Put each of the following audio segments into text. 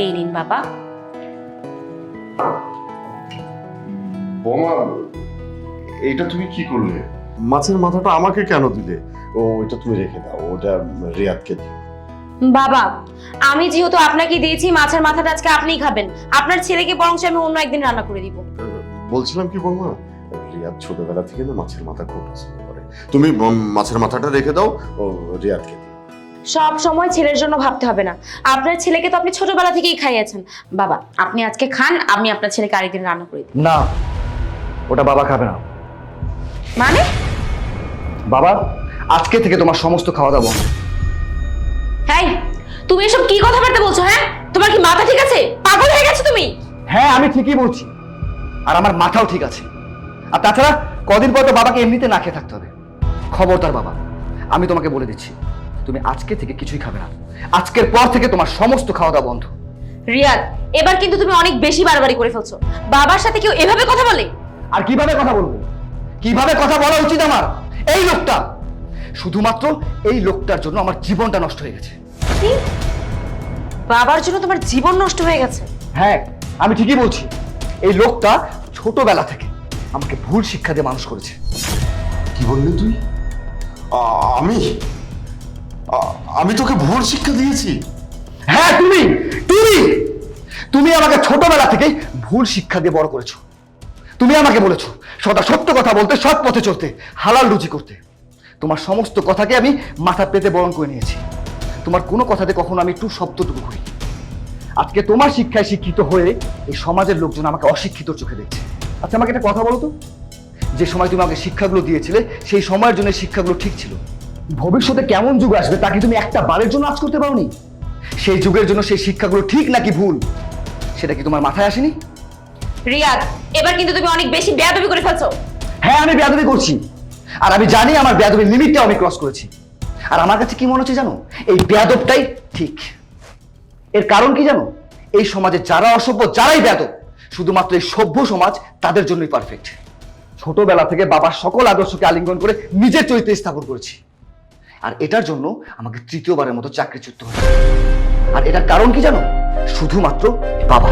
এই নিন বাবা। বোমা, এইটা তুমি কি করলে? মাছের মাথাটা আমাকে কেন দিলে? ও ওইটা তুমি রেখে দাও, ওটা রিয়াদকে দিও। বাবা, আমি যেহেতু আপনাকে দিয়েছি, মাছের মাথাটা আজকে আপনিই খাবেন। আপনার ছেলেকে বরং আমি অন্য একদিন রান্না করে দিব। বলছিলাম কি বোমা, রিয়াদ ছোটবেলা থেকে না মাছের মাথা খুব পছন্দ করে, তুমি মাছের মাথাটা রেখে দাও, ও রিয়াদকে দিও। সব সময় ছেলের জন্য ভাবতে হবে না, আপনার ছেলেকে তো আপনি ছোটবেলা থেকেই খাইয়েছেন। বাবা, আপনি আজকে খান, আমি আপনার ছেলেকে আরেকদিন রান্না করে দিই। না, ওটা বাবা খাবে না। মানে? বাবা, আজকে থেকে তোমার সমস্ত খাওয়া দাওয়া বন্ধ। হ্যাঁ, তুমি এসব কি কথাবার্তা বলছো? হ্যাঁ, তোমার কি মাথা ঠিক আছে? পাগল হয়ে গেছো তুমি? হ্যাঁ, আমি ঠিকই বলছি, আর আমার মাথাও ঠিক আছে। আর তাছাড়া কদিন পর তো বাবাকে এমনিতে না খেয়ে থাকতে হবে। খবরদার বাবা, আমি তোমাকে বলে দিচ্ছি, তুমি আজকে থেকে কিছুই খাবে না। আজকের পর থেকে তোমার সমস্ত খাওয়া দাওয়া বন্ধ। রিয়াদ, এবার কিন্তু তুমি অনেক বেশি বাড়াবাড়ি করে ফেলছো। বাবার সাথে কেউ এভাবে কথা বলে? আর কিভাবে কথা বলবো? কিভাবে কথা বলা উচিত আমার? এই লোকটা, শুধুমাত্র এই লোকটার জন্য আমার জীবনটা নষ্ট হয়ে গেছে। কি? বাবার জন্য তোমার জীবন নষ্ট হয়ে গেছে? হ্যাঁ, আমি ঠিকই বলছি। এই লোকটা ছোটবেলা থেকে আমাকে ভুল শিক্ষা দিয়ে মানুষ করেছে। কি বললি তুই? আমি আমি তোকে ভুল শিক্ষা দিয়েছি? হ্যাঁ, তুমি তুমি তুমি আমাকে ছোটবেলা থেকে ভুল শিক্ষা দিয়ে বড় করেছো। তুমি আমাকে বলেছো সদা সত্য কথা বলতে, সৎ পথে চলতে, হালাল রুজি করতে। তোমার সমস্ত কথাকে আমি মাথা পেতে বরণ করে নিয়েছি। তোমার কোনো কথাতে কখনো আমি একটু শব্দটুকু করি। আজকে তোমার শিক্ষায় শিক্ষিত হয়ে এই সমাজের লোকজন আমাকে অশিক্ষিত চোখে দেখছে। আচ্ছা, আমাকে একটা কথা বলো তো, যে সময় তুমি আমাকে শিক্ষাগুলো দিয়েছিলে সেই সময়ের জন্য শিক্ষাগুলো ঠিক ছিল। ভবিষ্যতে কেমন যুগ আসবে তা কি তুমি একটা বারের জন্য আজ করতে পারোনি? সেই যুগের জন্য সেই শিক্ষাগুলো ঠিক নাকি ভুল সেটা কি তোমার মাথায় আসেনি? রিয়াদ, এবার কিন্তু তুমি অনেক বেশি বেয়াদবি করে ফেলছো। হ্যাঁ, আমি বেয়াদবি করছি, আর আমি জানি আমার বেয়াদবির লিমিটটা আমি ক্রস করেছি। আর আমার কাছে কি মনে হচ্ছে জানো, এই বেয়াদবটাই ঠিক। এর কারণ কি জানো? এই সমাজে যারা অসভ্য, যারাই বেয়াদব, শুধুমাত্র এই সভ্য সমাজ তাদের জন্যই পারফেক্ট। ছোটবেলা থেকে বাবার সকল আদর্শকে আলিঙ্গন করে নিজের চরিত্র স্থাপন করেছি, আর এটার জন্য আমাকে তৃতীয়বারের মতো চাকরিচ্যুত হয়েছে। আর এটার কারণ কি জানো? শুধুমাত্র বাবা।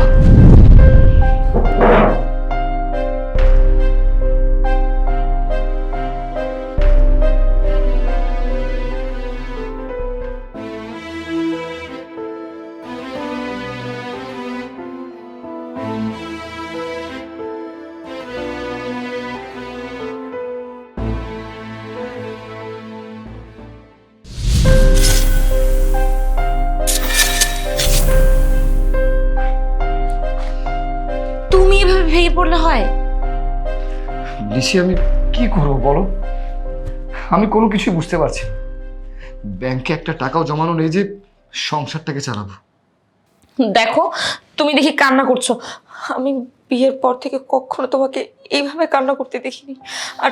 তুমি এভাবে ভেঙে পড়লে হয়? লিসি, আমি কি করবো বলো? আমি কোনো কিছুই বুঝতে পারছি না। ব্যাংকে একটা টাকাও জমানো নেই যে সংসারটাকে চালাবো। দেখো, তুমি দেখি কান্না করছো। আমি বিয়ের পর থেকে কখনো তোমাকে এইভাবে কান্না করতে দেখিনি। আর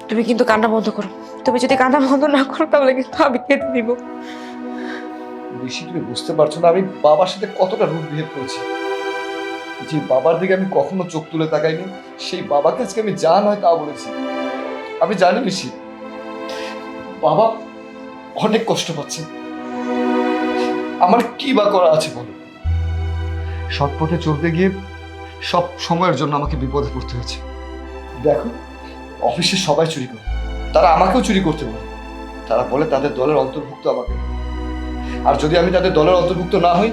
তুমি কিন্তু কান্না বন্ধ করো। তুমি যদি কান্না বন্ধ না করো তাহলে কিন্তু আমি কেঁদে দিব। লিসি, তুমি বুঝতে পারছো না আমি বাবার সাথে কতটা রুড বিহেভ করেছি। যে বাবার দিকে আমি কখনো চোখ তুলে তাকাইনি, সেই বাবাকে আজকে আমি যা নয় তা বলেছি। আমি জানি লিসি, বাবা অনেক কষ্ট পাচ্ছে। আমার কি বা করা আছে বলো? সৎ পথে চলতে গিয়ে সব সময়ের জন্য আমাকে বিপদে পড়তে হয়েছে। দেখো, অফিসে সবাই চুরি করে, তারা আমাকেও চুরি করতে বলে। তারা বলে তাদের দলের অন্তর্ভুক্ত আমাকে, আর যদি আমি তাদের দলের অন্তর্ভুক্ত না হই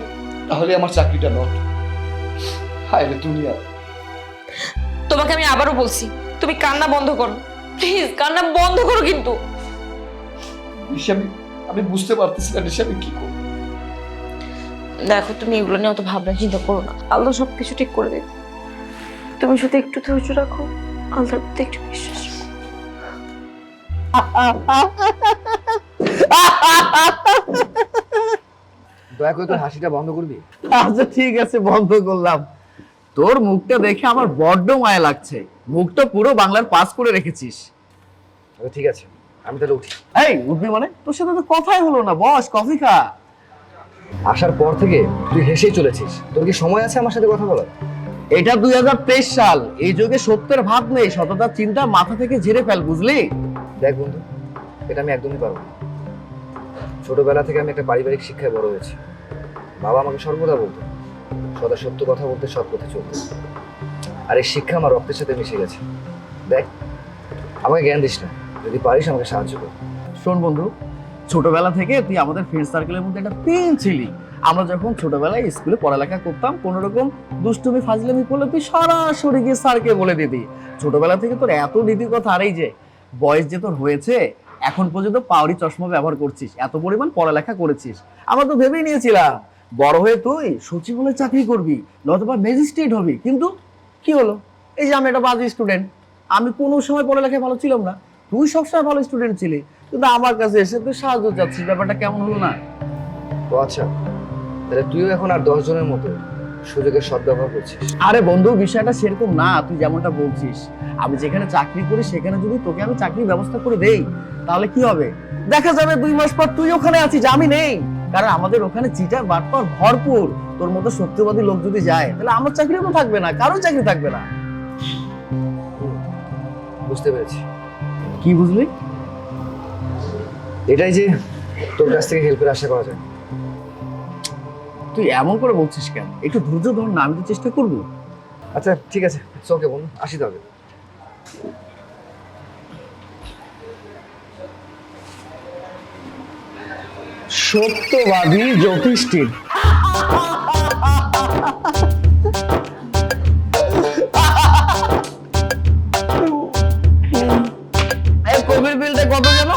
তাহলে আমার চাকরিটা নট। হায় রে দুনিয়া। তোমাকে আমি আবারও বলছি, তুমি কান্না বন্ধ করো, প্লিজ কান্না বন্ধ করো। কিন্তু আমি বুঝতে পারতেছি না নিশা, আমি কি করব। দেখো, তুমি এগুলো নিয়ে অত ভাবনা চিন্তা করো না। আল্লাহ সবকিছু ঠিক করে দেবে। তুমি শুধু একটু ধৈর্য রাখো, আল্লাহর প্রতি একটু বিশ্বাস রাখো। দয়া করে তোর হাসিটা বন্ধ করবি? আচ্ছা ঠিক আছে, বন্ধ করলাম। তোর মুখটা দেখে আমার বড্ড মায়া লাগছে। মুখটা পুরো বাংলার পাস করে রেখেছিস। ঠিক আছে, আমি তাহলে উঠি। এই উঠবি মানে? তোর সাথে তো কথাই হলো না। বস, কফি খা। আসার পর থেকে তুই হেসেই চলেছিস। তোর কি সময় আছে আমার সাথে কথা বলার? এটা 2023 সাল, এই যুগে সত্যের ভাব নেই। সততার চিন্তা মাথা থেকে ঝেড়ে ফেল, বুঝলি? দেখ বন্ধু, এটা আমি একদমই পারবো না। ছোটবেলা থেকে আমি একটা পারিবারিক শিক্ষায় বড় হয়েছি। বাবা আমাকে সর্বদা বলতো সদা সত্য কথা বলতে, সৎ পথে চলতে। আর এই শিক্ষা আমার রক্তের সাথে মিশে গেছে। দেখ, আমাকে জ্ঞান দিস না, যদি পারিস আমাকে সাহায্য কর। শোন বন্ধু, ছোটবেলা থেকে তুই আমাদের ফ্রেন্ড সার্কেলের মধ্যে একটা পেন ছিলি। আমরা যখন ছোটবেলায় স্কুলে পড়ালেখা করতাম, কোনো রকম দুষ্টুমি ফাজলামি করলে তুই সরাসরি গিয়ে স্যারকে বলে দিতি। ছোটবেলা থেকে তোর এত নীতির কথা, আর এই যে বয়স যে তোর হয়েছে, এখন পর্যন্ত পাওয়ারি চশমা ব্যবহার করছিস, এত পরিমাণ পড়ালেখা করেছিস। আমরা তো ভেবেই নিয়েছিলাম বড় হয়ে তুই সচিব বলে চাকরি করবি, নয়তোবা ম্যাজিস্ট্রেট হবি। কিন্তু কি হলো? এই যে আমি একটা বাজে স্টুডেন্ট, আমি কোনো সময় পড়ালেখায় ভালো ছিলাম না, তুই সবসময় ভালো স্টুডেন্ট ছিলি, কিন্তু আমার কাছে এসে তুই সাহায্য চাচ্ছিস। ব্যাপারটা কেমন হলো না? তো আচ্ছা, তাহলে তুইও এখন আর 10 জনের মতো সুযোগের সদ্ব্যবহার করছিস। আরে বন্ধু, বিষয়টা সেরকম না, তুই যেমনটা বলছিস। আমি যেখানে চাকরি করি সেখানে যদি তোকে আমি চাকরির ব্যবস্থা করে দেই, তাহলে কি হবে? দেখা যাবে 2 মাস পর তুই ওখানে আছিস, আমি নেই। কারণ আমাদের ওখানে চিটার বাটপার ভরপুর। তোর মতো সত্যবাদী লোক যদি যায়, তাহলে আমার চাকরিও তো থাকবে না, কারোর চাকরি থাকবে না। বুঝতে পেরেছি। কি বুঝলি? এটাই যে তোর কাছ থেকে হেল্পের আশা করা যায়। তুই এমন করে বলছিস কেন? একটু ধৈর্য ধর না, আমি তো চেষ্টা করবো। আচ্ছা ঠিক আছে, ওকে বন্ধু, আসি তবে। সত্যবাদী জ্যোতিষ্ঠির। কবির বিলটা কত যেন?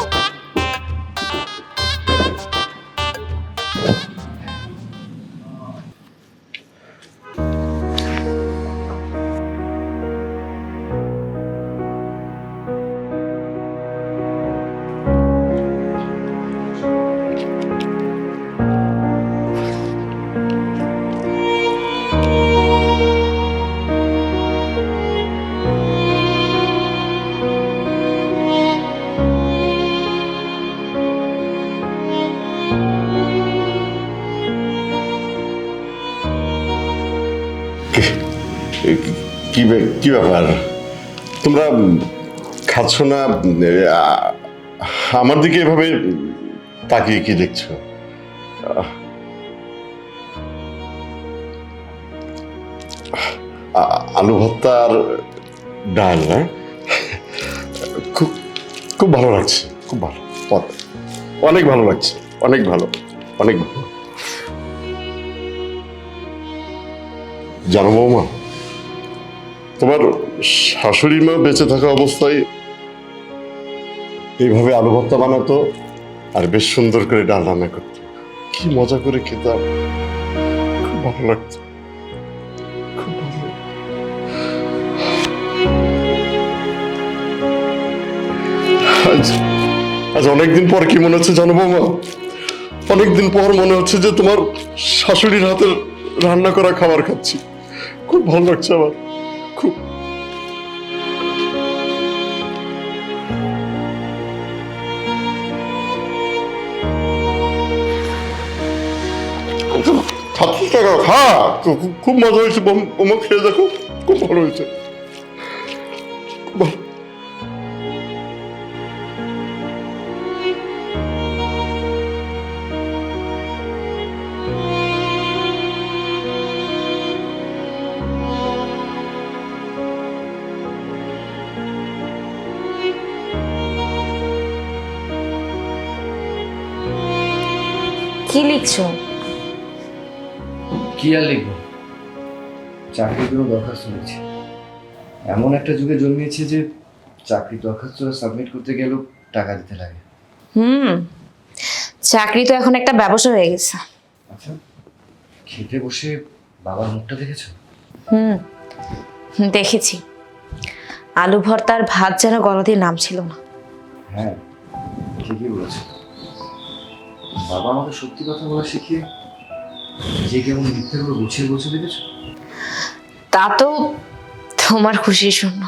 কি ব্যাপার, তোমরা খাচ্ছ না? আমার দিকে এভাবে তাকিয়ে কি দেখছো? আলু ভর্তা আর ডাল, না? খুব খুব ভালো লাগছে, খুব ভালো, অনেক ভালো লাগছে, অনেক ভালো, অনেক ভালো। জানো বৌমা, তোমার শাশুড়ি মা বেঁচে থাকা অবস্থায় এইভাবে আলু ভর্তা বানাতো আর বেশ সুন্দর করে ডাল রান্না করতো, কি মজা করে খেতাম, খুব ভালো লাগতো, খুব ভালো। আজ অনেকদিন পর কি মনে হচ্ছে জানো বৌমা? অনেকদিন পর মনে হচ্ছে যে তোমার শাশুড়ির হাতের রান্না করা খাবার খাচ্ছি, খুব ভালো লাগছে আমার, খুব। খা, খুব মজা হয়েছে বৌমা, খেয়ে দেখো, খুব ভালো হয়েছে, খুব ভালো। কি লিখছো? কি আর লিখবো, চাকরির জন্য দরখাস্ত নিয়েছি। এমন একটা যুগে জন্মিয়েছে যে চাকরি দরখাস্ত সাবমিট করতে গেলেও টাকা দিতে লাগে। চাকরি তো এখন একটা ব্যবসা হয়ে গেছে। আচ্ছা, খেতে বসে বাবার মুখটা দেখেছো? দেখেছি। আলু ভর্তার ভাত যেন গলা দিয়ে নামছিল না। হ্যাঁ, ঠিকই বলেছো। বাবা আমাকে সত্যি কথা বলা শিখিয়ে যে কেমন মিথ্যেগুলো গুছিয়ে বলছে দেখেছো? তা তো তোমার খুশির জন্য।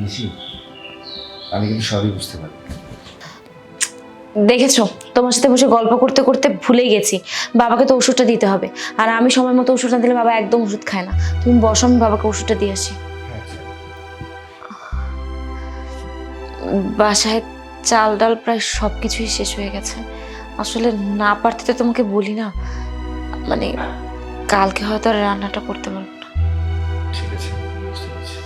নিশি, আমি কিন্তু সবই বুঝতে পারি। দেখেছো, তোমার সাথে বসে গল্প করতে করতে ভুলে গেছি বাবাকে তো ওষুধটা দিতে হবে, আর আমি সময় মতো ওষুধ না দিলে বাবা একদম ওষুধ খায় না। তুমি বসো, আমি বাবাকে ওষুধটা দিয়ে আসি। বাসায় চাল ডাল প্রায় সবকিছুই শেষ হয়ে গেছে। আসলে না পারতে তো তোমাকে বলি না, মানে কালকে হয়তো আর রান্নাটা করতে পারবো না। ঠিক আছে, বুঝতে পারছি।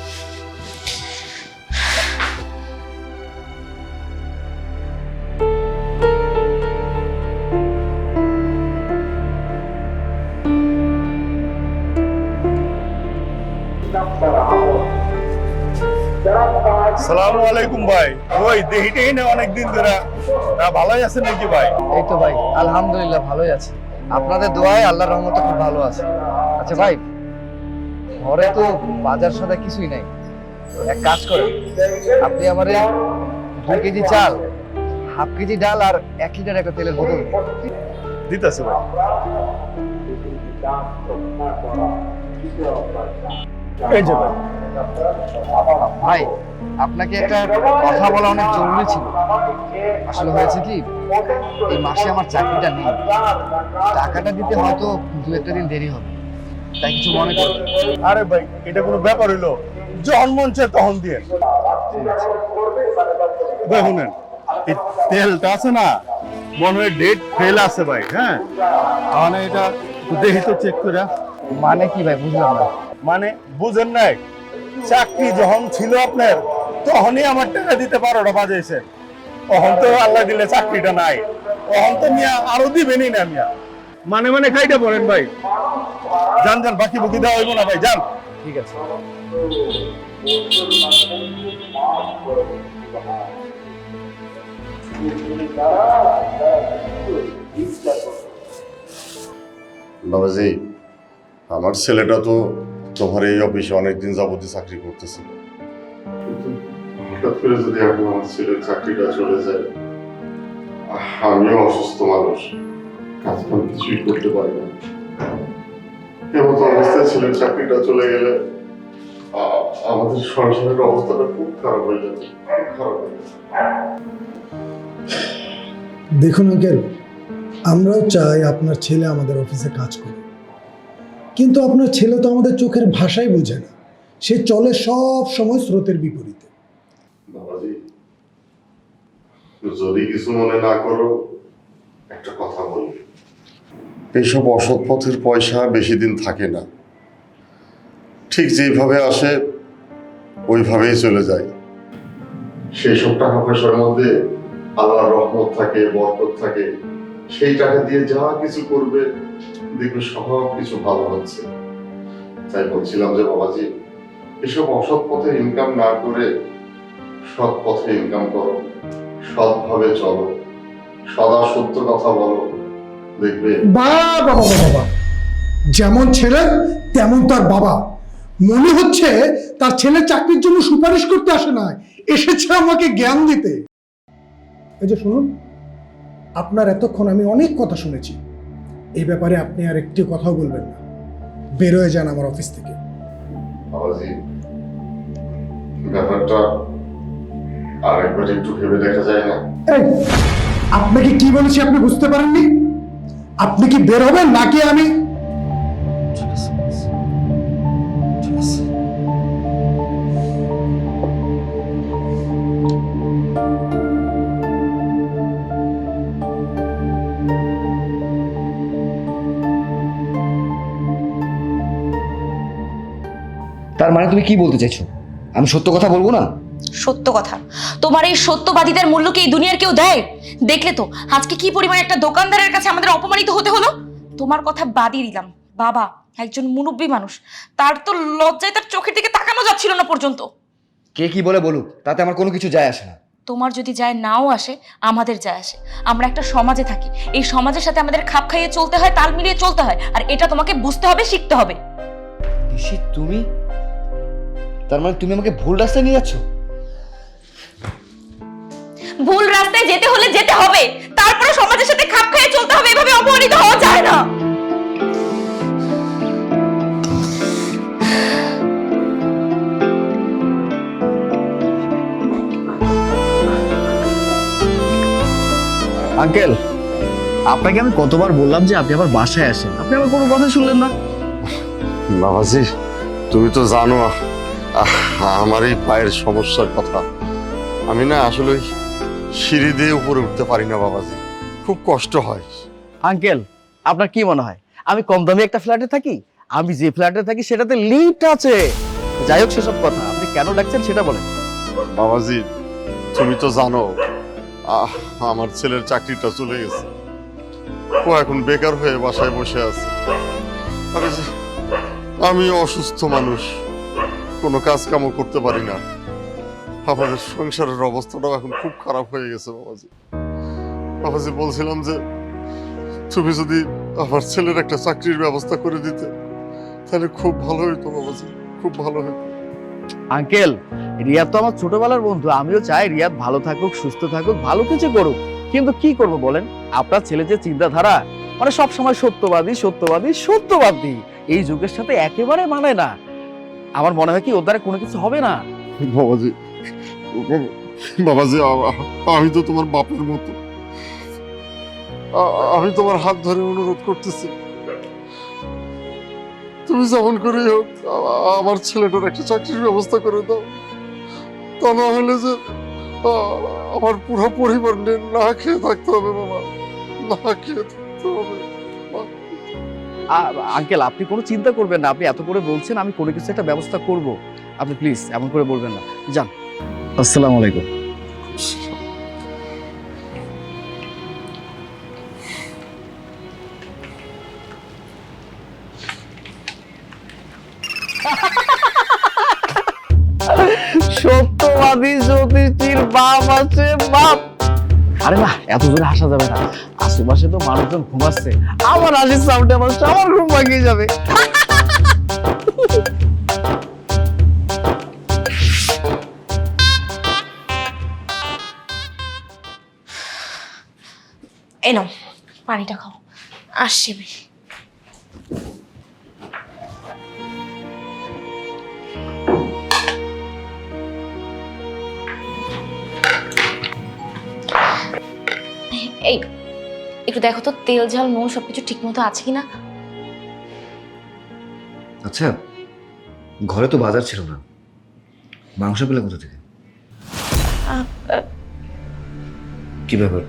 সালামু আলাইকুম ভাই। ওই দেহিটেই না অনেকদিন ধরে, ভালোই আছেন নাকি ভাই? এই তো ভাই, আলহামদুলিল্লাহ ভালোই আছে। আপনাদের দোয়ায় আল্লাহর রহমতে খুব ভালো আছে। আচ্ছা ভাই, ঘরে তো বাজার সদা কিছুই নাই, এক কাজ করেন, আপনি আমারে 2 কেজি চাল, হাফ কেজি ডাল আর 1 লিটার একটা তেলের বোতল দিন। দিতেছে ভাই। এই যে ভাই। ভাই, আপনাকে একটা কথা বলা অনেক জরুরি ছিল। আসলে হয়েছে কি, এই মাসে আমার চাকরিটা নেই, টাকাটা দিতে হয়তো 2-1 দিন দেরি হবে, তাই কিছু মনে করেন। আরে ভাই, এটা কোনো ব্যাপার হইলো? যখন মন চায় তখন দিয়ে। ভাই শুনেন, এই তেলটা আছে না, মনে হয় ডেট ফেল আছে ভাই। হ্যাঁ, মানে এটা দেখি তো চেক করে। মানে কি ভাই, বুঝলাম না। মানে বুঝেন নাই, চাকরি যখন ছিল আপনার তখনই আমার টাকা দিতে 12টা বাজেছে। তখন তো আল্লাহ দিলে চাকরিটা নাই, তখন তো মিয়া আরো দিবেনই না মিয়া। মানে খাইটা পড়েন ভাই। যান যান, বাকি বুকি দেওয়া হইব না ভাই, যান। ঠিক আছে। বাবাজি, আমার ছেলেটা তো তোমার এই অফিসে অনেকদিন যাবতীয় চাকরি করতেছে, কিন্তু হঠাৎ করে যদি এখন আমার ছেলের চাকরিটা চলে যায়, আমিও অসুস্থ মানুষ, কাজ কাম কিছুই করতে পারি না। এমন অবস্থায় ছেলের চাকরিটা চলে গেলে আমাদের সংসারের অবস্থাটা খুব খারাপ হয়ে যাবে, খুব খারাপ হয়ে যাবে। দেখুন আঙ্কেল, আমরাও চাই আপনার ছেলে আমাদের অফিসে কাজ করে, কিন্তু আপনার ছেলে তো আমাদের চোখের ভাষাই বোঝে না, সে চলে সব সময় স্রোতের বিপরীতে। বাবাজি, যদি কিছু মনে না করো, একটা কথা বলি। এইসব অসৎ পথের পয়সা বেশি দিন থাকে না, ঠিক যেভাবে আসে ওইভাবেই চলে যায়। সেই সব টাকা পয়সার মধ্যে আল্লাহর রহমত থাকে, বরকত থাকে। সেই টাকা দিয়ে যা কিছু করবে দেখবে সব কিছু ভালো হচ্ছে। তাই বলছিলাম যে বাবাজি, এসব অসৎ পথে ইনকাম না করে সৎ পথে ইনকাম করো, সৎভাবে চলো, সদা সত্য কথা বলো, দেখবে। বাবা বাবা বাবা, যেমন ছেলে তেমন তার বাবা। মনে হচ্ছে তার ছেলে চাকরির জন্য সুপারিশ করতে আসে না, এসেছে আমাকে জ্ঞান দিতে। এই যে শুনুন, আপনার এতক্ষণ আমি অনেক কথা শুনেছি, এই ব্যাপারে আপনি আর একটি কথাও বলবেন না, বের হয়ে যান আমার অফিস থেকে। বাবাজি, ব্যাপারটা আরেকবার একটু ভেবে দেখা যায় না? এই, আপনাকে কি বলেছি আপনি বুঝতে পারেননি? আপনি কি বের হবেন নাকি আমি? তার মানে তুমি কি বলতে চাইছো? আমি সত্য কথা বলবো না? সত্য কথা? তোমার এই সত্যবাদীদের মূল্য কি এই দুনিয়ার কেউ দেয়? দেখলে তো আজকে কি পরিমাণ একটা দোকানদারের কাছে আমাদের অপমানিত হতে হলো। তোমার কথা বাদই দিলাম, বাবা একজন মুরব্বী মানুষ, তার তো লজ্জায় তার চোখের দিকে তাকানো যাচ্ছিল না পর্যন্ত। কে কি বলে বলুক, তাতে আমার কোনো কিছু যায় আসে না। তোমার যদি যায় নাও আসে, আমাদের যায় আসে। আমরা একটা সমাজে থাকি, এই সমাজের সাথে আমাদের খাপ খাইয়ে চলতে হয়, তাল মিলিয়ে চলতে হয়, আর এটা তোমাকে বুঝতে হবে, শিখতে হবে। তুমি, তার মানে তুমি আমাকে ভুল রাস্তায় নিয়ে যাচ্ছ? ভুল রাস্তায় যেতে হলে যেতে হবে, তারপরে সমাজের সাথে খাপ খাইয়ে চলতে হবে, এভাবে অপমানিত হওয়া যায় না। আঙ্কেল, আপনাকে আমি কতবার বললাম যে আপনি আবার বাসায় আসেন, আপনি আমার কোনো কথা শুনলেন না। বাবাজি, তুমি তো জানো আমার এই পায়ের সমস্যার কথা। আমি না আসলে সিঁড়ি দিয়ে উপরে উঠতে পারি না বাবাজি, খুব কষ্ট হয়। আঙ্কেল, আপনার কি মনে হয় আমি কম দামি একটা ফ্ল্যাটে থাকি? আমি যে ফ্ল্যাটে থাকি সেটাতে লিফট আছে। যাই হোক সেসব কথা, আপনি কেন ডাকছেন সেটা বলেন। বাবাজি, তুমি তো জানো আমার ছেলের চাকরিটা চলে গেছে। ও এখন বেকার হয়ে বাসায় বসে আছে। আরে আমি অসুস্থ মানুষ, কোনো কাজ কামও করতে পারি না। আমাদের সংসারের অবস্থাটাও এখন খুব খারাপ হয়ে গেছে বাবাজি। বাবাজি, বলছিলাম যে তুমি যদি আমার ছেলের একটা চাকরির ব্যবস্থা করে দিতে তাহলে খুব ভালো হইতো বাবাজি, খুব ভালো হইতো। আঙ্কেল, রিয়াদ তো আমার ছোটবেলার বন্ধু, আমিও চাই রিয়াদ ভালো থাকুক, সুস্থ থাকুক, ভালো কিছু করুক। কিন্তু কি করব বলেন, আপনার ছেলে যে চিন্তাধারা, মানে সব সময় সত্যবাদী সত্যবাদী সত্যবাদী, এই যুগের সাথে একেবারে মানে না। আমার মনে হয় কি ওর দ্বারা কোনো কিছু হবে না। বাবাজি, বাবাজি, আমি তো তোমার বাপের মতো। আমি তোমার হাত ধরে অনুরোধ করতেছি, তুমি যেমন করে হোক আমার ছেলেটার একটা চাকরির ব্যবস্থা করে দাও। তা না হলে যে আমার পুরো পরিবার না খেয়ে থাকতে হবে বাবা, না খেয়ে থাকতে হবে। আঙ্কেল, আপনি কোনো চিন্তা করবেন না, আপনি এত করে বলছেন, আমি কোনো কিছু একটা ব্যবস্থা করব। আপনি প্লিজ এমন করে বলবেন না। যান, আসসালামু আলাইকুম। সত্যবাদী জ্যোতিষীর বাপ আছে বাপ। আরে না, এত জোরে হাসা যাবে না, আশেপাশে তো মানুষজন ঘুমাচ্ছে। আমার হাসির সাউন্ডে আমার ঘুম ভাঙিয়ে যাবে। এই নাও পানিটা খাও, আসছি আমি। এই একটু দেখো তো তেল ঝাল নুন সবকিছু ঠিক মতো আছে কিনা। আচ্ছা, ঘরে তো বাজার ছিল না, মাংস পেলে কোথা থেকে? কি ব্যাপার,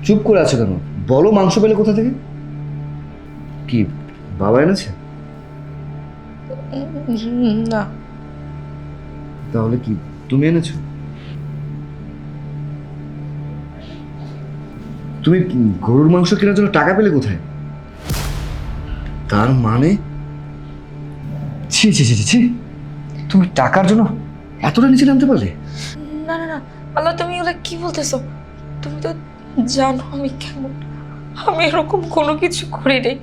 চুপ করে আছো কেন? বলো, মাংস পেলে কোথা থেকে? কি বাবা এনেছে? না, তাহলে কি তুমি এনেছো? তুমি গরুর মাংস কেনার জন্য টাকা পেলে কোথায়? তার মানে ছি ছি ছি ছি, তুমি টাকার জন্য এতটা নিচে নামতে পারলে? না না না আল্লাহ, তুমি ওগুলো কি বলতেছো? তুমি তো জানো আমি কেমন, আমি এরকম কোনো কিছু করি নাই।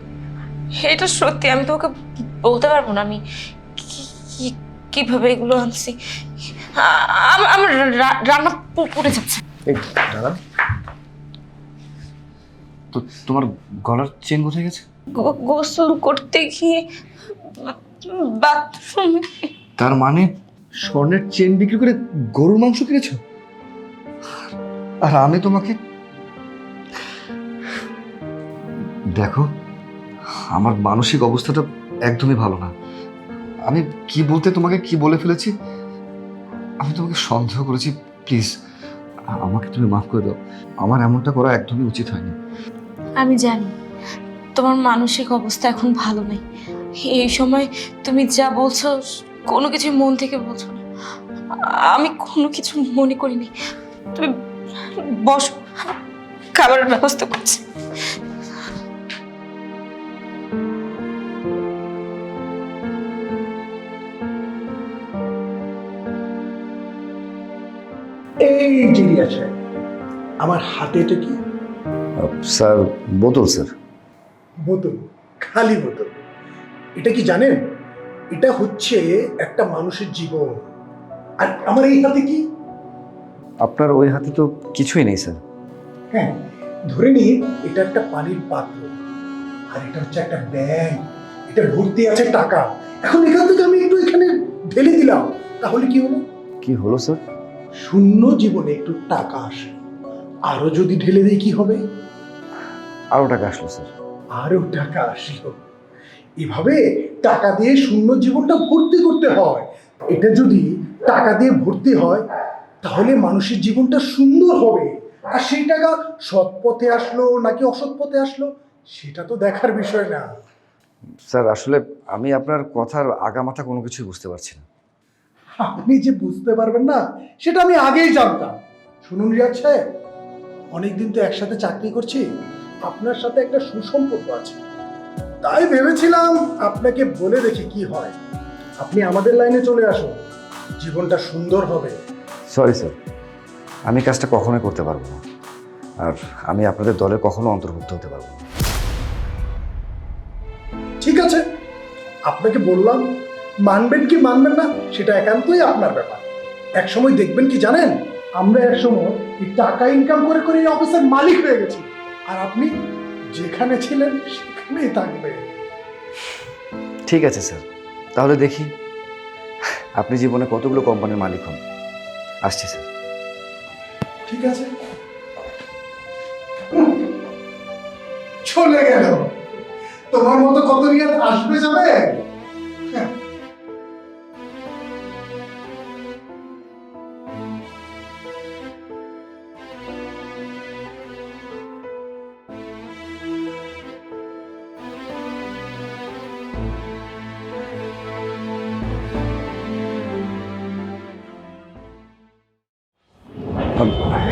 এটা সত্যি, আমি তোমাকে বলতে পারবো না আমি কিভাবে এগুলো আনছি। আমার রান্না পড়ে যাচ্ছে। দাদা, তো তোমার গলার চেন কোথায় গেছে? গোসল করতে গিয়ে বাথরুমে। তার মানে স্বর্ণের চেন বিক্রি করে গরুর মাংস কিনেছো? আর আমি তোমাকে, দেখো আমার মানসিক অবস্থাটা একদমই ভালো না। আমি কি বলতে তোমাকে কি বলে ফেলেছি, আমি তোমাকে সন্দেহ করেছি। প্লিজ আমাকে তুমি মাফ করে দাও, আমার এমনটা করা একদমই উচিত হয়নি। আমি জানি তোমার মানসিক অবস্থা এখন ভালো নেই, এই সময় তুমি যা বলছো কোনো কিছু মন থেকে বলছো না। আমি কোনো কিছু মনে করিনি। তুমি বসো, খাবারের ব্যবস্থা করছি। এই যে আছে আমার হাতে, এটা কি? স্যার, বোতল স্যার। বোতল? খালি বোতল? এটা কি জানেন, এটা হচ্ছে একটা মানুষের জীবন। আর আমার এই হাতে কি? আপনার ওই হাতে তো কিছুই নেই স্যার। হ্যাঁ, ধরে নিন এটা একটা পানির পাত্র, আর এটা হচ্ছে একটা ব্যাগ, এটা ভর্তি আছে টাকা। এখন এখান থেকে আমি একটু এখানে ঢেলে দিলাম, তাহলে কি হলো? কি হলো স্যার? শূন্য জীবনে একটু টাকা আসে। আরো যদি ঢেলে দেয় কি হবে? আরো টাকা আসলো স্যার। আরো টাকা আসলো। এভাবে টাকা দিয়ে শূন্য জীবনটা ভর্তি করতে হয়। এটা যদি টাকা দিয়ে ভর্তি হয় তাহলে মানুষের জীবনটা সুন্দর হবে। আর সেই টাকা সৎ পথে আসলো নাকি অসৎ পথে আসলো সেটা তো দেখার বিষয় না। স্যার আসলে আমি আপনার কথার আগামাথা কোনো কিছুই বুঝতে পারছি না। আপনি যে বুঝতে পারবেন না সেটা আমি আগেই জানতাম। শুনুন রিয়াজ সাহেব, অনেকদিন তো একসাথে চাকরি করছি, আপনার সাথে একটা সুসম্পর্ক আছে, তাই ভেবেছিলাম আপনাকে বলে দেখি কি হয়। আপনি আমাদের লাইনে চলে আসুন, জীবনটা সুন্দর হবে। সরি স্যার, আমি কাজটা কখনোই করতে পারবো না, আর আমি আপনাদের দলে কখনো অন্তর্ভুক্ত হতে পারবো না। ঠিক আছে, আপনাকে বললাম, মানবেন কি মানবেন না সেটা একান্তই আপনার ব্যাপার। এক সময় দেখবেন কি জানেন, আমরা এক সময় এই টাকা ইনকাম করে করে এই অফিসের মালিক হয়ে গেছি, আর আপনি যেখানে ছিলেন সেখানেই থাকবেন। ঠিক আছে স্যার, তাহলে দেখি আপনি জীবনে কতগুলো কোম্পানির মালিক হন। আসছি স্যার। ঠিক আছে, চলে গেল। তোমার মতো কত রিয়াদ আসবে যাবে। হ্যাঁ।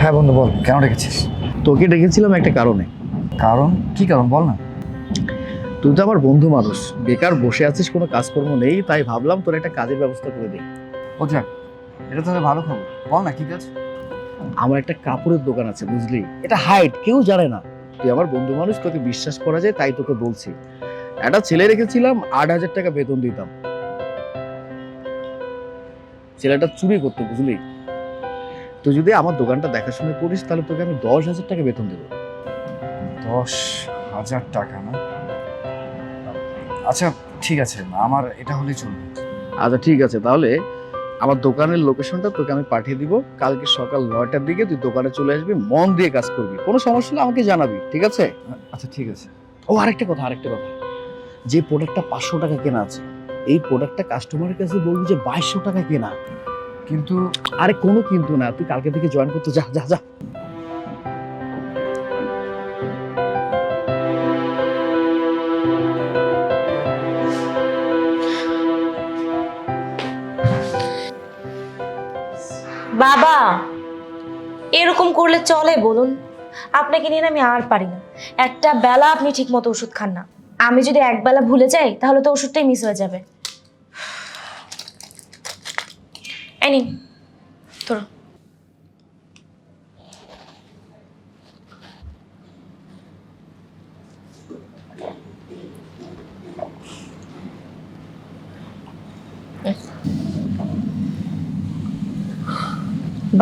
হ্যাঁ বন্ধু, বল কেন রেখেছিস? তোকে ডেকেছিলাম একটা কারণে। কারণ? কি কারণ বল না। তুই তো আমার বন্ধু মানুষ, বেকার বসে আছিস, কোনো কাজকর্ম নেই, তাই ভাবলাম তোর একটা কাজের ব্যবস্থা করে দিই। ও যাক, এটা তাহলে ভালো খবর। বল না কি কাজ? আমার একটা কাপড়ের দোকান আছে বুঝলি, এটা হাইট, কেউ জানে না। তুই আমার বন্ধু মানুষ, তোকে বিশ্বাস করা যায়, তাই তোকে বলছি। একটা ছেলে রেখেছিলাম, 8,000 টাকা বেতন দিতাম। ছেলেটা চুরি করতো বুঝলি। তুই যদি আমার দোকানটা দেখাশোনা করিস তাহলে তোকে আমি 10,000 টাকা বেতন দেবো। 10,000 টাকা না? আচ্ছা ঠিক আছে, আমার এটা হলেই চলবে। আচ্ছা ঠিক আছে, তাহলে আমার দোকানের লোকেশনটা তোকে আমি পাঠিয়ে দিব। কালকে সকাল 9টার দিকে তুই দোকানে চলে আসবি, মন দিয়ে কাজ করবি, কোনো সমস্যা হলে আমাকে জানাবি, ঠিক আছে? আচ্ছা ঠিক আছে। ও আরেকটা কথা, যে প্রোডাক্টটা 500 টাকা কেনা আছে, এই প্রোডাক্টটা কাস্টমারের কাছে বলবি যে 2200 টাকা কেনা। কিন্তু আরে কোনো কিন্তু না, তুই কালকে থেকে জয়েন করতে যা যা যা। বাবা, এরকম করলে চলে বলুন? আপনাকে নিয়ে আমি আর পারি না। একটা বেলা আপনি ঠিক মতো ওষুধ খান না। আমি যদি একবেলা ভুলে যাই তাহলে তো ওষুধটাই মিস হয়ে যাবে। এই নিন তোর।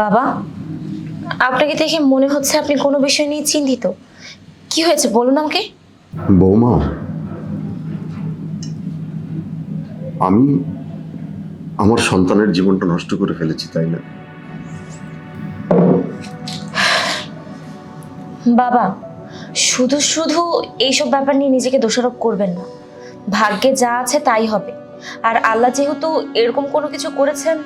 বাবা, আপনাকে দেখে মনে হচ্ছে আপনি কোনো বিষয় নিয়ে চিন্তিত। কি হয়েছে বলুন আমাকে। বৌমা, আমি আমার সন্তানের জীবনটা নষ্ট করে ফেলেছি, তাই না? বাবা, শুধু শুধু এইসব ব্যাপার নিয়ে নিজেকে দোষারোপ করবেন না। ভাগ্যে যা আছে তাই হবে। আর আল্লাহ যেহেতু এরকম কোনো কিছু করেছেন,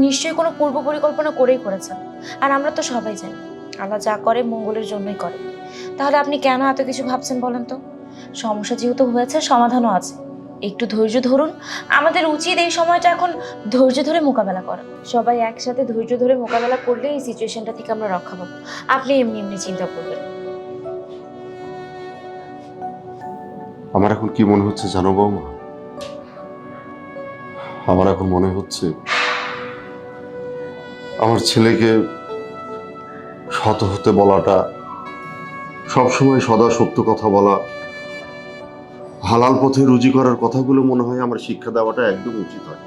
নিশ্চয়ই কোনো পূর্ব পরিকল্পনা করেই করেছেন। আর আমরা তো সবাই জানি আল্লাহ যা করে মঙ্গলের জন্যই করে। তাহলে আপনি কেন এত কিছু ভাবছেন বলেন তো? সমস্যা যেহেতু হয়েছে, সমাধানও আছে। একটু ধৈর্য ধরুন। আমাদের উচিত এই সময়টা এখন ধৈর্য ধরে মোকাবেলা করা। সবাই একসাথে ধৈর্য ধরে মোকাবেলা করলে এই সিচুয়েশনটা থেকে আমরা রক্ষা পাবো। আপনি এমনি এমনি চিন্তা করবেন। আমার এখন কি মনে হচ্ছে জানো বৌমা? আমার এখন মনে হচ্ছে আমার ছেলেকে সৎ হতে বলাটা, সবসময় সদা সত্য কথা বলা, হালাল পথে রুজি করার কথাগুলো মনে হয় আমার শিক্ষা দেওয়াটা একদম উচিত হয়।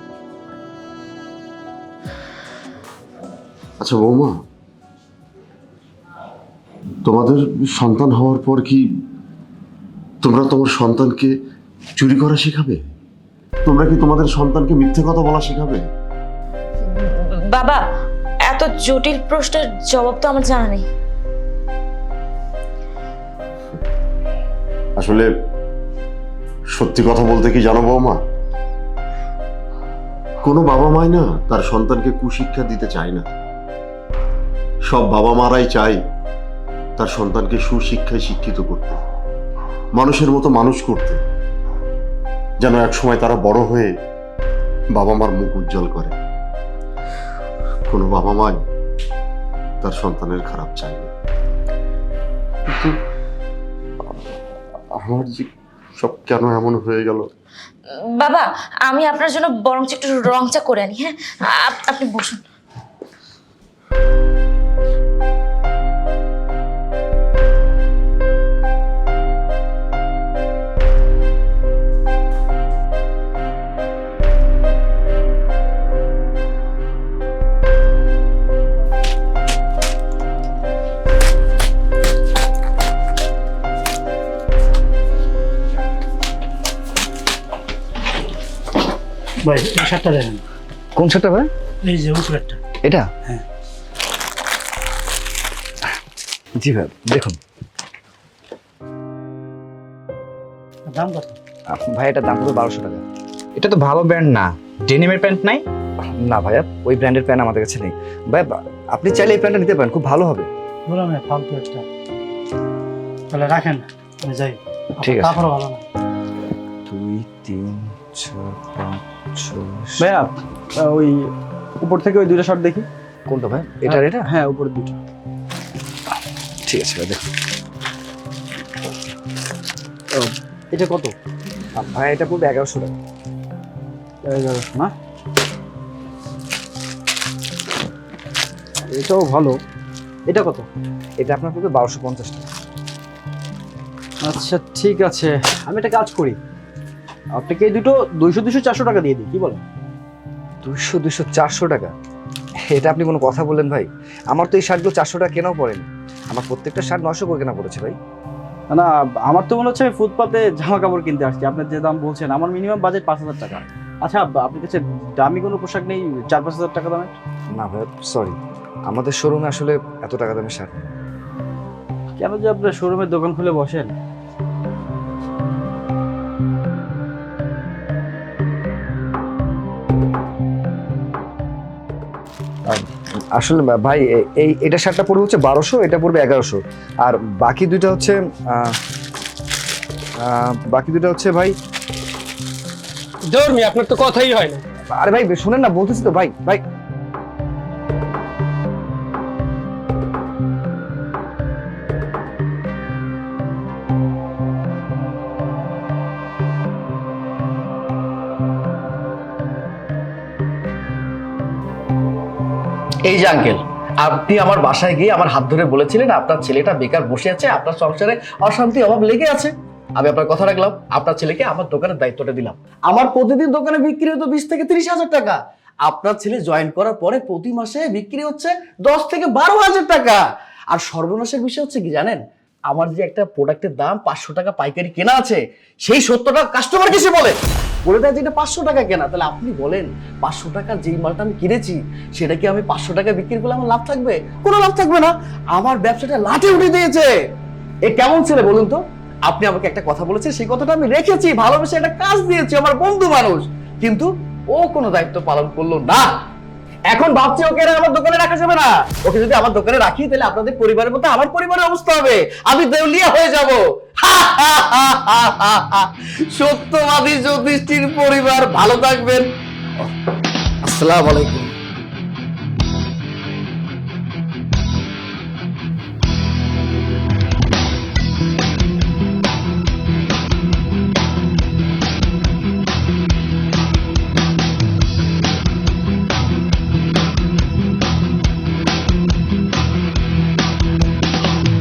আচ্ছা বৌমা, তোমাদের সন্তান হওয়ার পর কি তোমরা তোমার সন্তানকে চুরি করা শেখাবে? তোমরা কি তোমাদের সন্তানকে মিথ্যে কথা বলা শেখাবে? বাবা, এত জটিল প্রশ্নের জবাব তো আমার জানা নেই। আসলে সত্যি কথা বলতে কি জানো বৌমা, কোনো বাবা মাই না তার সন্তানকে কুশিক্ষা দিতে চায় না। সব বাবা মারাই চায় তার সন্তানকে সুশিক্ষায় শিক্ষিত করতে, মানুষের মতো মানুষ করতে। যেন একসময় তারা বড় হয়ে বাবা মার মুখ উজ্জ্বল করে। কোনো বাবা মাই তার সন্তানের খারাপ চায় না, কিন্তু আমার যে সব কেন এমন হয়ে গেল। বাবা, আমি আপনার জন্য বরঞ্চ একটু রং চা করে আনি। হ্যাঁ, আপনি বসুন। ভাই এই শার্টটা দেখেন। কোন শার্টটা ভাই? এই যে উপরেরটা। এটা? হ্যাঁ। জি ভাই, দেখুন। দাম কত? ভাই এটা দাম পড়বে 1200 টাকা। এটা তো ভালো ব্র্যান্ড না, ডেনিমের প্যান্ট নাই? না ভাইয়া, ওই ব্র্যান্ডের প্যান্ট আমাদের কাছে নেই। ভাই আপনি চাইলে এই প্যান্টটা নিতে পারেন, খুব ভালো হবে। বললাম না ফালতু একটা। তাহলে রাখেন, আমি যাই। ঠিক আছে। কাপড় ভালো না। 2 3 4 5 6। ভাইয়া ওই উপর থেকে ওই দুইটা শার্ট দেখি। কোনটা ভাই? এটা? এটা? হ্যাঁ, উপরের দুটো। ঠিক আছে ভাই, দেখুন। এটা কত? ভাই এটা পড়বে 1100 টাকা। 1100 না? এটাও ভালো। এটা কত? এটা আপনার পড়বে 1250 টাকা। আচ্ছা ঠিক আছে, আমি একটা কাজ করি, আপনাকে এই দুটো 200-400 টাকা দিয়ে দিই, কি বলেন? 200-400 টাকা? এটা আপনি কোনো কথা বললেন ভাই? আমার তো এই শার্টগুলো 400 টাকা কেনাও পড়েনি, আমার প্রত্যেকটা শার্ট 900 করে কেনা পড়েছে ভাই। না, আমার তো মনে হচ্ছে আমি ফুটপাতে জামা কাপড় কিনতে আসছি। আপনার যে দাম বলছেন, আমার মিনিমাম বাজেট 5000 টাকা। আচ্ছা, আপনার কাছে দামি কোনো পোশাক নেই 4-5 হাজার টাকা দামের? না ভাই, সরি, আমাদের শোরুমে আসলে এত টাকা দামের শার্ট নেই। কেন যে আপনার শোরুমের দোকান খুলে বসেন? আসলে ভাই এটা শার্টটা পড়বে হচ্ছে 1200, এটা পড়বে 1100, আর বাকি দুইটা হচ্ছে ভাই। ধর্মী আপনার তো কথাই হয় না। আরে ভাই শুনেন না, বলতেছি তো ভাই। এই যে আঙ্কেল, আপনি আমার বাসায় গিয়ে আমার হাত ধরে বলেছিলেন আপনার ছেলেটা বেকার বসে আছে, আপনার সংসারে অশান্তি অভাব লেগে আছে। আমি আপনার কথা রাখলাম, আপনার ছেলেকে আমার দোকানের দায়িত্বটা দিলাম। আমার প্রতিদিন দোকানে বিক্রি হতো 20 থেকে 30 হাজার টাকা। আপনার ছেলে জয়েন করার পরে প্রতি মাসে বিক্রি হচ্ছে 10 থেকে 12 হাজার টাকা। আর সর্বনাশের বিষয় হচ্ছে কি জানেন, আমার যে একটা প্রোডাক্টের দাম 500 টাকা পাইকারি কেনা আছে, সেই 70 টাকা কাস্টমার কিছু বলে দেয় যে এটা 500 টাকা কেনা। তাহলে আপনি বলেন, 500 টাকার যেই মালটা আমি কিনেছি সেটা কি আমি 500 টাকা বিক্রি করলে আমার লাভ থাকবে? কোনো লাভ থাকবে না। আমার ব্যবসাটা লাটে উঠে দিয়েছে। এ কেমন ছেলে বলুন তো? আপনি আমাকে একটা কথা বলেছেন, সেই কথাটা আমি রেখেছি, ভালোবেসে একটা কাজ দিয়েছি, আমার বন্ধু মানুষ, কিন্তু ও কোনো দায়িত্ব পালন করলো না। এখন ভাবছি ওকে আমার দোকানে রাখা যাবে না। ওকে যদি আমার দোকানে রাখি তাহলে আপনাদের পরিবারের মতো আমার পরিবারের অবস্থা হবে, আমি দেউলিয়া হয়ে যাব। সত্যবাদী জ্যোতিষীর পরিবার, ভালো থাকবেন। আসসালামু আলাইকুম।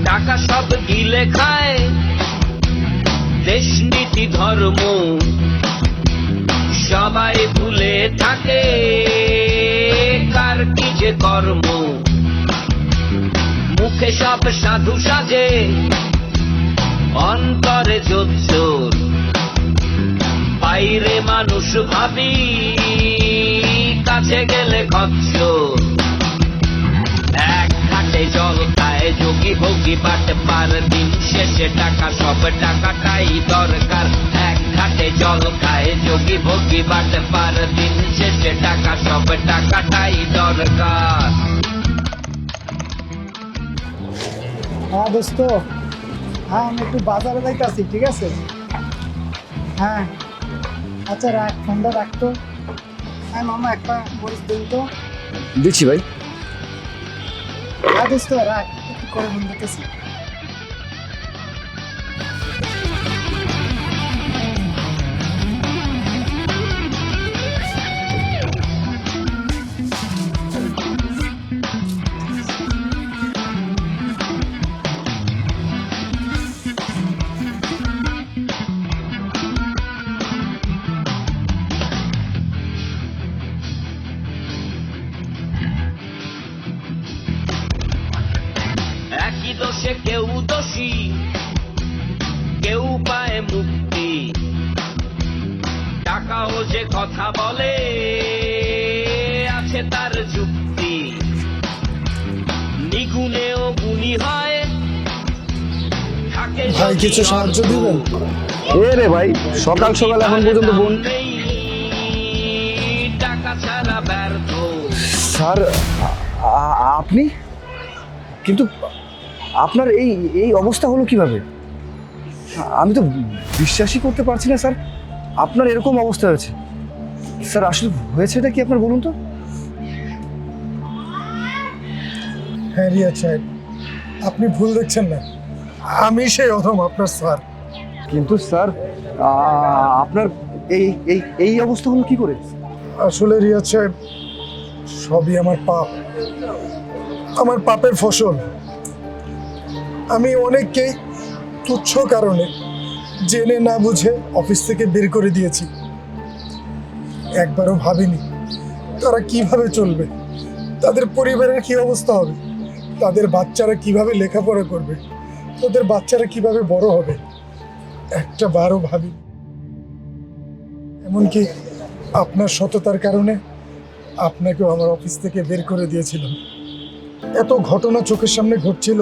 টাকা সব গিলে খায়, দেশ নীতি ধর্ম সবাই ভুলে থাকে, কার কি যে কর্ম। মুখে সব সাধু সাজে, অন্তরে জোচ্চোর, বাইরে মানুষ ভাবি, কাছে গেলে খচ্চর। এক ঘাটে জল খায় যোগী ভোগী বাটে পার, দিন শেষে টাকা সব টাকাটাই দরকার। এক ঘাটে জল খায় যোগী ভোগী বাটে পার, দিন শেষে টাকা সব টাকাটাই দরকার। হ্যাঁ দোস্ত, হ্যাঁ আমি একটু বাজারে যাইতাছি, ঠিক আছে? হ্যাঁ আচ্ছা রাখ, ফোনটা রাখতো। হ্যাঁ মামা, একটা মরিচ দিন তো। দিচ্ছি ভাই। দোস্ত রাখ, একটু করে ফোন দিতেছি। একই দোষে কেউ দোষী, কেউ পায় মুক্তি। টাকাও যে কথা বলে, আছে তার যুক্তি। নিগুণেও গুণী হয়, থাকে ভাই, কিছু সাহায্য দিবেন? এ রে ভাই, সকাল সকাল এখন পর্যন্ত বোন। নেই, টাকা ছাড়া ব্যর্থ। স্যার আপনি, কিন্তু আপনার এই এই অবস্থা হলো কিভাবে? আমি তো বিশ্বাসই করতে পারছি না স্যার, আপনার এরকম অবস্থা হয়েছে। স্যার আসলে হয়েছেটা কি আপনার বলুন তো? হ্যাঁ রিয়াজ সাহেব, আপনি ভুল দেখছেন না, আমি সেই অধম আপনার স্যার। কিন্তু স্যার আপনার এই এই এই অবস্থা হলো কি করে? আসলে রিয়াজ সাহেব, সবই আমার পাপ, আমার পাপের ফসল। আমি অনেককেই তুচ্ছ কারণে জেনে না বুঝে অফিস থেকে বের করে দিয়েছি। একবারও ভাবিনি তারা কিভাবে চলবে, তাদের পরিবারের কি অবস্থা হবে, তাদের বাচ্চারা কিভাবে লেখাপড়া করবে, তাদের বাচ্চারা কিভাবে বড় হবে, একটা বারও ভাবি। এমনকি আপনার সততার কারণে আপনাকেও আমার অফিস থেকে বের করে দিয়েছিলাম। এত ঘটনা চোখের সামনে ঘটছিল,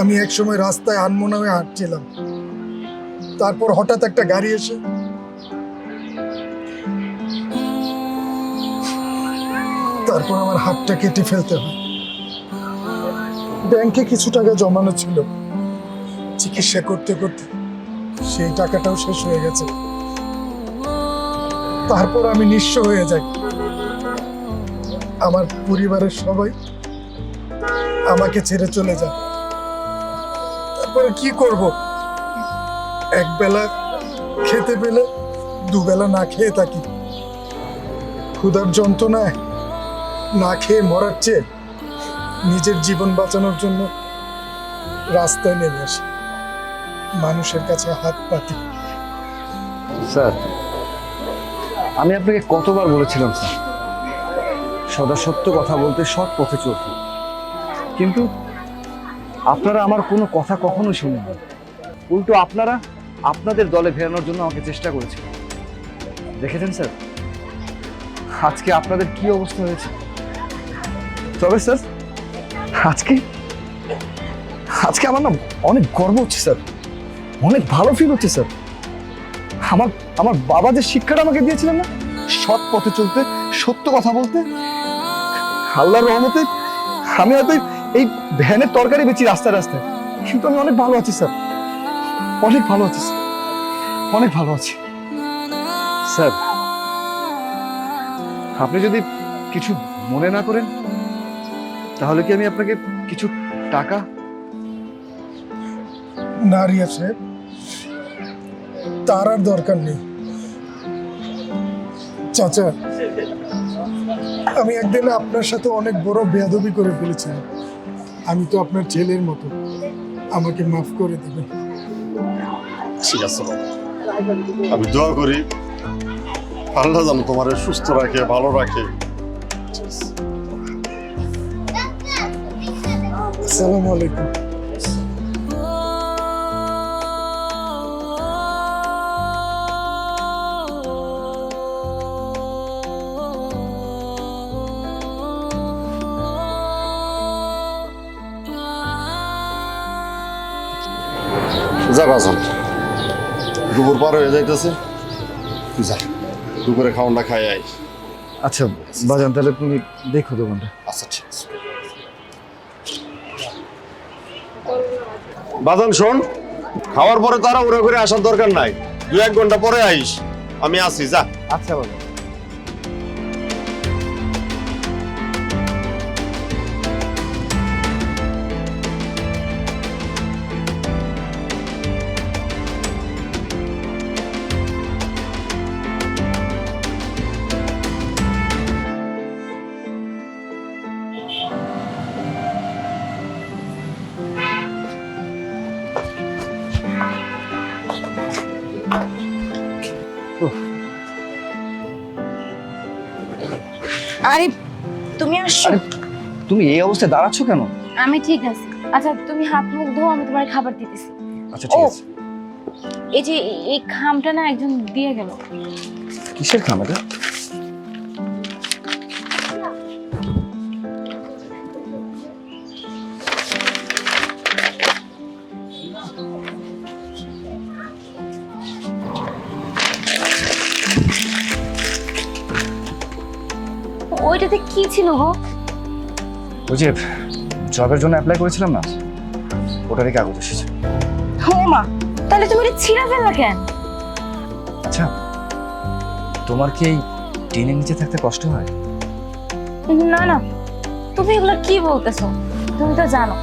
আমি একসময় রাস্তায় আনমনা হয়ে হাঁটছিলাম, তারপর হঠাৎ একটা গাড়ি এসে তারপর আমার হাতটা কেটে ফেলতে হয়। ব্যাংকে কিছু টাকা জমানো ছিল, চিকিৎসা করতে করতে সেই টাকাটাও শেষ হয়ে গেছে। তারপর আমি নিঃস্ব হয়ে যাই। আমার পরিবারের সবাই আমাকে ছেড়ে চলে যায়। তারপরে কি করব? একবেলা খেতে পেলে দুবেলা না খেয়ে থাকি। ক্ষুধার যন্ত্রণায় না খেয়ে মরার চেয়ে নিজের জীবন বাঁচানোর জন্য রাস্তায় নেমে আসি, মানুষের কাছে হাত পাতি। স্যার আমি আপনাকে কতবার বলেছিলাম স্যার, সদা সত্য কথা বলতে সৎ পথে চলতে, কিন্তু আপনারা আমার কোনো কথা কখনো শুনেন না। উল্টো আপনারা আপনাদের দলে ফেরানোর জন্য আমাকে চেষ্টা করেছেন। দেখেছেন স্যার আজকে আপনাদের কি অবস্থা হয়েছে। তবে স্যার আজকে আজকে আমার না অনেক গর্ব হচ্ছে স্যার, অনেক ভালো ফিল হচ্ছে স্যার। আমার আমার বাবা যে শিক্ষাটা আমাকে দিয়েছিলেন না, সৎ পথে চলতে, সত্য কথা বলতে, আল্লাহর রহমতে আমি হয়তো এই ভ্যানের তরকারি বেচি রাস্তায় রাস্তায়, কিন্তু আমি অনেক ভালো আছি স্যার, অনেক ভালো আছি স্যার, অনেক ভালো আছি স্যার। আপনি যদি কিছু মনে না করেন তাহলে কি আমি আপনাকে কিছু টাকা? না রিয়াজ সাহেব, তার আর দরকার নেই। চাচা, আমি একদিন আপনার সাথে অনেক বড় বেয়াদবি করে ফেলেছিলাম। আমি তো আপনার ছেলের মতো, আমাকে মাফ করে দেবেন। ঠিক আছে বাবা, আমি দোয়া করি আল্লাহ যেন তোমার সুস্থ রাখে, ভালো রাখে। আসসালামু আলাইকুম। যা বাজান, দুপুর পার হয়ে যাইতেছে, যা দুপুরে খাওয়াটা খাই আই। আচ্ছা বাজান, তাহলে তুমি দেখো দোকানটা। আচ্ছা ঠিক আছে বাজান, শোন, খাওয়ার পরে তারা ওরা করে আসার দরকার নাই, 2-1 ঘন্টা পরে আইস। আমি আসি, যা। আচ্ছা বাবা। আরে তুমি আসছো? তুমি এই অবস্থায় দাঁড়াচ্ছ কেন? আমি ঠিক আছি। আচ্ছা তুমি হাত মুখ ধো, আমি তোমার খাবার দিতেছি। আচ্ছা ঠিক আছে। এই যে এই খামটা না একজন দিয়ে গেল। কিসের খাম এটা? ওইটাতে কি ছিল গো? ওই যে জবের জন্য অ্যাপ্লাই করেছিলাম না, ওটারই কাগজ এসেছে। ও মা, তাহলে তুমি এটা ছিঁড়া ফেললা কেন? আচ্ছা, তোমার কি এই টিনের নিচে থাকতে কষ্ট হয়? না না, তুমি এগুলো কি বলতেছো? তুমি তো জানো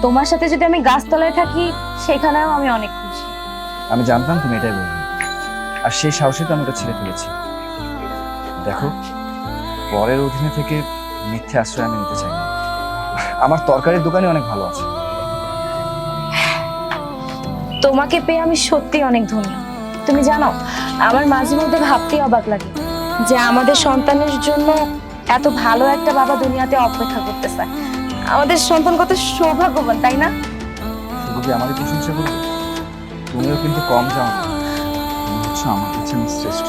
তোমার সাথে যদি আমি গাছতলায় থাকি সেখানেও আমি অনেক খুশি। আমি জানতাম তুমি এটাই বলবে, আর সেই সাহসে তো আমি ওটা ছেড়ে ফেলেছি। দেখো, পরের অধীনে থেকে মিথ্যে আশ্রয় আমি নিতে চাই না। আমার তরকারির দোকানে অনেক ভালো আছে। তোমাকে পেয়ে আমি সত্যি অনেক ধন্য। তুমি জানো, আমার মাঝে মধ্যে ভাবতেই অবাক লাগে যে আমাদের সন্তানের জন্য এত ভালো একটা বাবা দুনিয়াতে অপেক্ষা করতেছে। আমাদের সন্তান কত সৌভাগ্যবান, তাই না? শুধু কি আমারই প্রশংসা করবে? তুমিও কিন্তু কম যাও না। তুমি হচ্ছে আমার কাছে আমি শ্রেষ্ঠ।